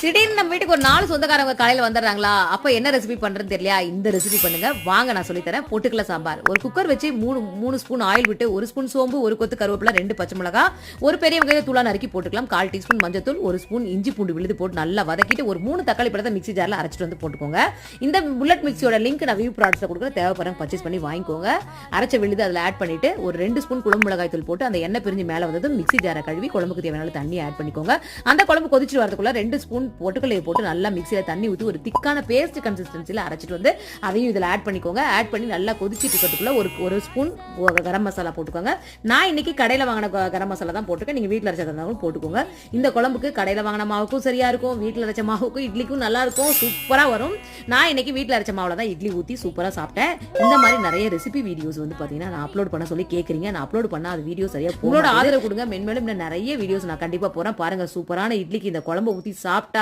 திடீர்னு நம்ம வீட்டுக்கு ஒரு 4 சொந்தக்காரங்க காலையில வந்துடுறாங்களா, அப்ப என்ன ரெசிபி பண்றதுன்னு தெரியலையா, இந்த ரெசிபி பண்ணுங்க வாங்க. நான் சொல்லித்தரேன். பொட்டுக்கல சாம்பார். ஒரு குக்கர் வச்சு 3 ஸ்பூன் ஆயில் விட்டு 1 ஸ்பூன் சோம்பு, 1 கொத்து கருவேப்பிலை, 2 பச்சை மிளகாய், ஒரு பெரிய வெங்காயம் தூளா நறுக்கி போட்டுக்கலாம். 1/4 டீஸ்பூன் மஞ்சத்தூள், 1 ஸ்பூன் இஞ்சி பூண்டு விழுது போட்டு நல்லா வதக்கிட்டு ஒரு 3 தக்காளி பழத்தை மிக்ஸி ஜார்ல அரைச்சிட்டு வந்து போட்டுக்கோங்க. இந்த புல்லட் மிக்ஸியோட லிங்க் நான் வியூ ப்ராடக்ட்ஸ்ல கொடுக்குறேன். தேவைப்படுறவங்க பர்ச்சேஸ் பண்ணி வாங்கிக்கோங்க. அரைச்ச விழுது அதில் ஆட் பண்ணிட்டு ஒரு 2 ஸ்பூன் குழம்பு மிளகாய் தூள் போட்டு அந்த எண்ணெய் பிரிஞ்சு மேலே வந்ததும் மிக்ஸி ஜாரை கழுவி குழம்புக்கு தேவையான தண்ணி ஆட் பண்ணிக்கோங்க. அந்த குழம்பு கொதிச்சு வரதுக்குள்ள 2 ஸ்பூன் பொட்டுக்கலையை போட்டு நல்லா மிக்ஸியில தண்ணி ஊற்றி ஒரு திக்கான பேஸ்ட் கன்சிஸ்டன்சியில் அரைச்சிட்டு வந்து அதையும் இதில் ஆட் பண்ணிக்கோங்க. ஆட் பண்ணி நல்லா கொதிச்சிட்டு இருக்கிறதுக்குள்ள ஒரு ஸ்பூன் கரம் மசாலா போட்டுக்கோங்க. நான் இன்னைக்கு கடையில் வாங்கின கரம் மசாலா தான் போட்டுக்கேன். நீங்கள் வீட்டில் அரைச்சதாலும் போட்டுக்கோங்க. இந்த குழம்புக்கு கடையில் வாங்கின மாவுக்கும் சரியா இருக்கும், வீட்டில் அரைச்ச மாவுக்கும் இட்லிக்கும் நல்லா இருக்கும், சூப்பராக வரும். நான் இன்னைக்கு வீட்டில் அரைச்ச மாவுல தான் இட்லி ஊற்றி சூப்பராக சாப்பிட்டேன். இந்த மாதிரி நிறைய ரெசிபி வீடியோஸ் வந்து பார்த்தீங்கன்னா நான் அப்லோட் பண்ண சொல்லி கேட்குறீங்க. நான் அப்லோட் பண்ணால் அது வீடியோ சரியா உங்களோட ஆதரவு கொடுங்க. மென்மேலும் நிறைய வீடியோஸ் நான் கண்டிப்பாக போகிறேன். பாருங்க, சூப்பரான இட்லிக்கு இந்த குழம்பு ஊற்றி சாப்பிட்டா